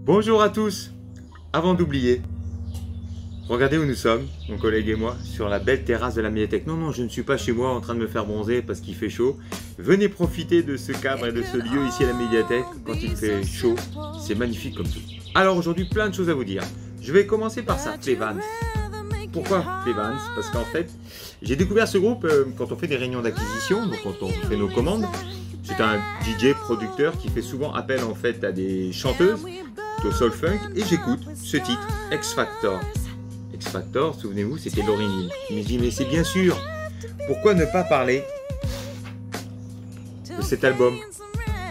Bonjour à tous. Avant d'oublier, regardez où nous sommes, mon collègue et moi, sur la belle terrasse de la médiathèque. Non, je ne suis pas chez moi en train de me faire bronzer parce qu'il fait chaud. Venez profiter de ce cadre et de ce lieu ici à la médiathèque quand il fait chaud. C'est magnifique comme tout. Alors aujourd'hui, plein de choses à vous dire. Je vais commencer par ça, Play-Vans. Pourquoi Play-Vans? Parce qu'en fait, j'ai découvert ce groupe quand on fait des réunions d'acquisition, donc quand on fait nos commandes. C'est un DJ producteur qui fait souvent appel en fait à des chanteuses, plutôt soul funk, et j'écoute ce titre, X Factor. X Factor, souvenez-vous, c'était Lauryn Hill. Je me dis, mais c'est bien sûr, pourquoi ne pas parler de cet album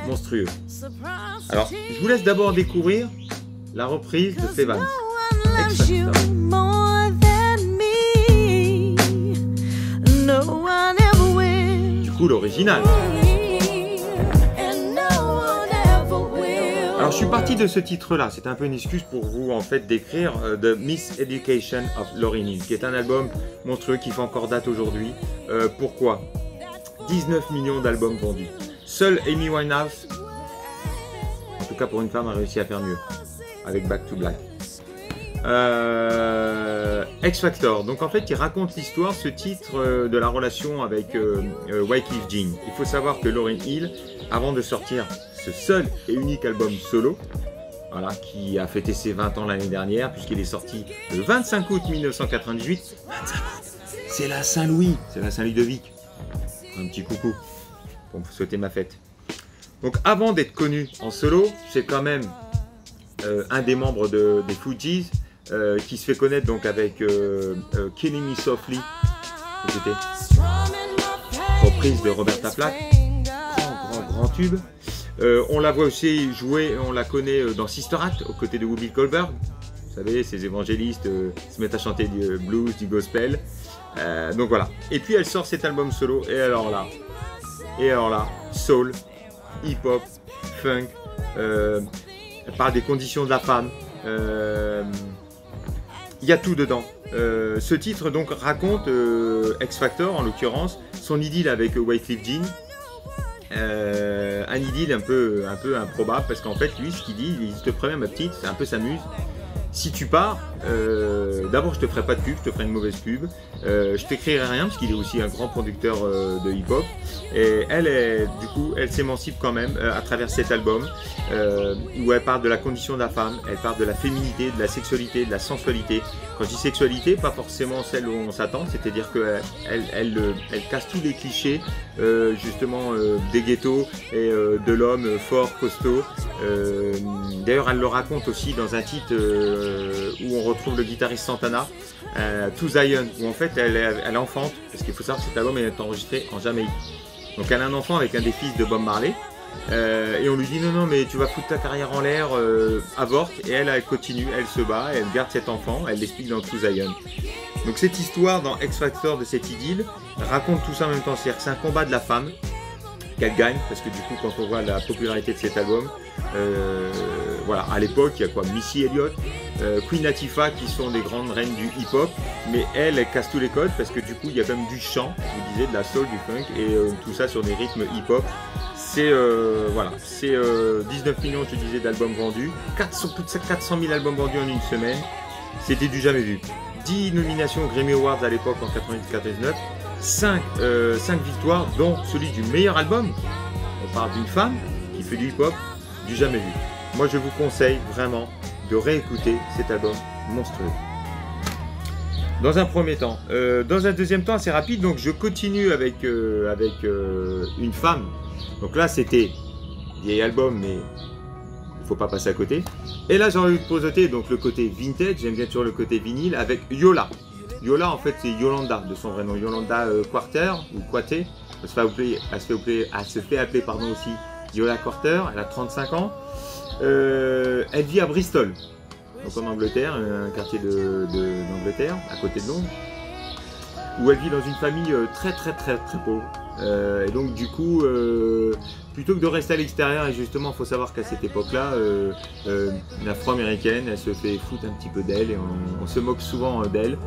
monstrueux? Alors, je vous laisse d'abord découvrir la reprise de Play-Vans, X Factor. Du coup, l'original. Alors je suis parti de ce titre-là, c'est un peu une excuse pour vous en fait d'écrire The Miseducation of Lauryn Hill, qui est un album monstrueux qui fait encore date aujourd'hui. Pourquoi? 19 millions d'albums vendus. Seule Amy Winehouse, en tout cas pour une femme, a réussi à faire mieux avec Back to Black. X Factor, donc en fait il raconte l'histoire, ce titre de la relation avec Wyclef Jean. Il faut savoir que Lauryn Hill, avant de sortir ce seul et unique album solo, voilà, qui a fêté ses 20 ans l'année dernière, puisqu'il est sorti le 25 août 1998. 25 août, c'est la Saint-Louis, c'est la Saint-Louis de Vic. Un petit coucou pour me souhaiter ma fête. Donc avant d'être connu en solo, c'est quand même un des membres des Fugees, qui se fait connaître donc avec Killing Me Softly, écoutez, reprise de Roberta Flack, grand tube. On la voit aussi jouer, on la connaît dans Sister Act aux côtés de Whoopi Goldberg. Vous savez, ces évangélistes se mettent à chanter du blues, du gospel. Donc voilà. Et puis elle sort cet album solo. Et alors là, soul, hip-hop, funk. Elle parle des conditions de la femme. Il y a tout dedans. Ce titre donc raconte X Factor en l'occurrence, son idylle avec Wyclef Jean. Un idylle un peu improbable parce qu'en fait lui ce qu'il dit, il dit, je te préviens ma petite, c'est un peu s'amuse. Si tu pars, d'abord je te ferai pas de pub, je te ferai une mauvaise pub, je t'écrirai rien parce qu'il est aussi un grand producteur de hip-hop. Et du coup, elle s'émancipe quand même à travers cet album où elle parle de la condition de la femme, elle parle de la féminité, de la sexualité, de la sensualité. Quand je dis sexualité, pas forcément celle où on s'attend, c'est-à-dire qu'elle casse tous les clichés justement des ghettos et de l'homme fort, costaud. D'ailleurs, elle le raconte aussi dans un titre où on retrouve le guitariste Santana, To Zion, où en fait elle enfante, parce qu'il faut savoir que cet album est enregistré en Jamaïque. Donc elle a un enfant avec un des fils de Bob Marley, et on lui dit non mais tu vas foutre ta carrière en l'air, avorte, et elle continue, elle se bat, elle garde cet enfant, elle l'explique dans To Zion. Donc cette histoire dans X Factor de cette idylle raconte tout ça en même temps, c'est-à-dire que c'est un combat de la femme qu'elle gagne, parce que du coup quand on voit la popularité de cet album, voilà, à l'époque il y a quoi, Missy Elliott, Queen Latifah qui sont des grandes reines du hip-hop, mais elle casse tous les codes parce que du coup il y a quand même du chant, je vous disais, de la soul, du funk et tout ça sur des rythmes hip-hop. C'est voilà, c'est 19 millions, je disais, d'albums vendus, plus de 400 000 albums vendus en une semaine, c'était du jamais vu. 10 nominations aux Grammy Awards à l'époque en 98-99, 5 victoires dont celui du meilleur album. On parle d'une femme qui fait du hip-hop, du jamais vu. Moi je vous conseille vraiment de réécouter cet album monstrueux. Dans un premier temps. Dans un deuxième temps assez rapide, donc je continue avec une femme. Donc là c'était vieil album, mais il ne faut pas passer à côté. Et là j'ai envie de poser donc le côté vintage, j'aime bien toujours le côté vinyle avec Yola. Yola en fait c'est Yolanda de son vrai nom, Yolanda Quarter ou Quaté. Elle se fait appeler pardon aussi Yola Quarter, elle a 35 ans. Elle vit à Bristol, donc en Angleterre, un quartier d'Angleterre, à côté de Londres, où elle vit dans une famille très pauvre. Et donc du coup, plutôt que de rester à l'extérieur, et justement il faut savoir qu'à cette époque-là, une afro-américaine, elle se fait foutre un petit peu d'elle et on se moque souvent d'elle.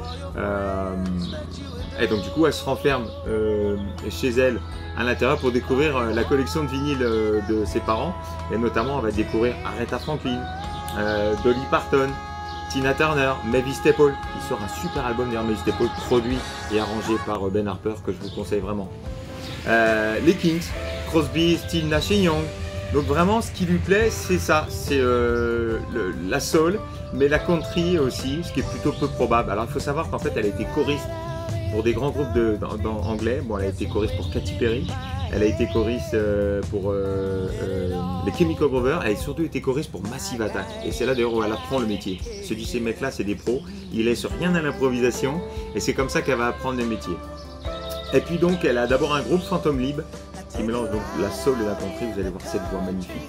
Et donc du coup elle se renferme chez elle à l'intérieur pour découvrir la collection de vinyles de ses parents, et notamment on va découvrir Aretha Franklin, Dolly Parton, Tina Turner, Mavis Staples. Il sort un super album d'ailleurs, Mavis Staples, produit et arrangé par Ben Harper, que je vous conseille vraiment. Les Kings, Crosby, Stills, Nash & Young. Donc vraiment, ce qui lui plaît, c'est ça, c'est la soul, mais la country aussi, ce qui est plutôt peu probable. Alors il faut savoir qu'en fait, elle a été choriste pour des grands groupes anglais. Bon, elle a été choriste pour Katy Perry, elle a été choriste pour les Chemical Brothers, elle a surtout été choriste pour Massive Attack. Et c'est là d'ailleurs où elle apprend le métier. Se dit, ces mecs-là, c'est des pros, ils laissent rien à l'improvisation, et c'est comme ça qu'elle va apprendre le métier. Et puis donc, elle a d'abord un groupe Phantom Lib, qui mélange donc la soul et la country, vous allez voir cette voix magnifique.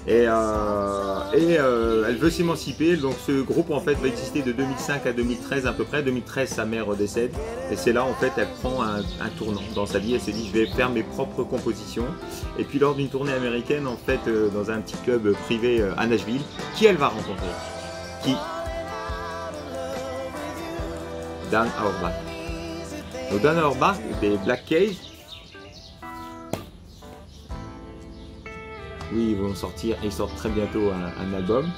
Et elle veut s'émanciper, donc ce groupe en fait va exister de 2005 à 2013 à peu près. 2013, sa mère décède, et c'est là en fait elle prend un tournant dans sa vie. Elle se dit, je vais faire mes propres compositions. Et puis lors d'une tournée américaine en fait, dans un petit club privé à Nashville, qui elle va rencontrer? Qui? Dan Auerbach. Donc Dan Auerbach des Black Keys. Oui, ils vont sortir, et ils sortent très bientôt un album,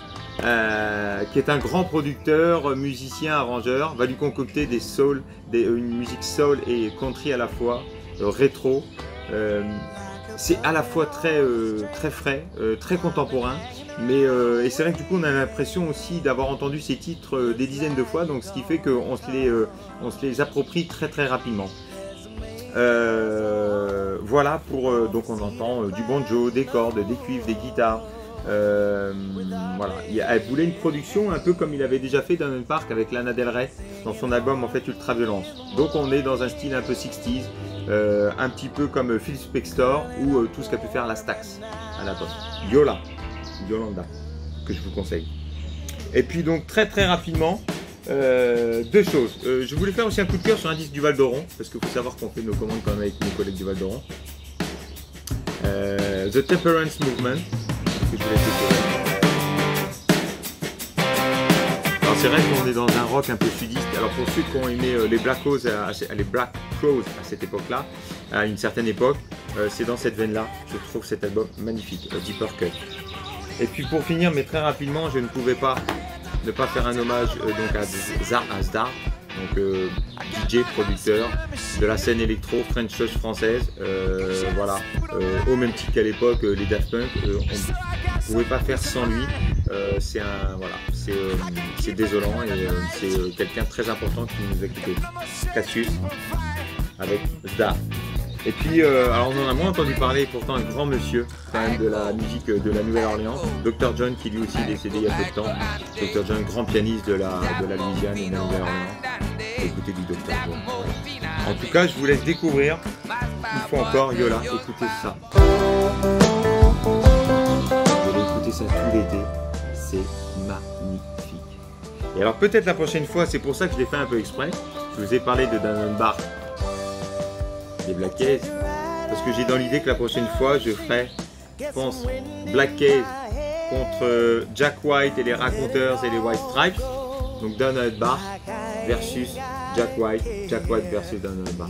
qui est un grand producteur, musicien, arrangeur, va lui concocter des soul, une musique soul et country à la fois, rétro. C'est à la fois très frais, très contemporain, mais et c'est vrai que du coup on a l'impression aussi d'avoir entendu ces titres des dizaines de fois, donc ce qui fait qu'on se les approprie très rapidement. Voilà pour donc on entend du banjo, des cordes, des cuivres, des guitares. Voilà, elle voulait une production un peu comme il avait déjà fait dans un parc avec Lana Del Rey dans son album en fait Ultra Violence. Donc on est dans un style un peu 60s, un petit peu comme Phil Spector ou tout ce qu'a pu faire la Stax à la poste. Yolanda, que je vous conseille. Et puis donc très rapidement. Deux choses. Je voulais faire aussi un coup de cœur sur un disque du Val d'Oron, parce qu'il faut savoir qu'on fait nos commandes quand même avec nos collègues du Val d'Oron. The Temperance Movement. Que je voulais alors c'est vrai qu'on est dans un rock un peu sudiste. Alors pour ceux qui ont aimé les Black Crowes à cette époque-là, à une certaine époque, c'est dans cette veine-là. Je trouve cet album magnifique, Deeper Cut. Et puis pour finir, mais très rapidement, je ne pouvais pas ne pas faire un hommage donc à Zar Asdar, donc DJ, producteur de la scène électro French française. Voilà, au même titre qu'à l'époque les Daft Punk, on ne pouvait pas faire sans lui. C'est désolant, et c'est quelqu'un de très important qui nous a quittés. Cassius avec Zdar. Et puis, alors on en a moins entendu parler, pourtant un grand monsieur quand même de la musique de la Nouvelle-Orléans, Dr John, qui lui aussi est décédé il y a peu de temps. Dr John, grand pianiste de la Louisiane et de la Nouvelle-Orléans. Écoutez du Dr John. En tout cas, je vous laisse découvrir une fois encore Yola. Écoutez ça. Vous allez écouter ça tout l'été. C'est magnifique. Et alors peut-être la prochaine fois, c'est pour ça que je l'ai fait un peu exprès. Je vous ai parlé de Dan Auerbach, des Black Keys, parce que j'ai dans l'idée que la prochaine fois je ferai, je pense, Black Keys contre Jack White et les Raconteurs et les White Stripes, donc Dan Auerbach versus Jack White versus Dan Auerbach.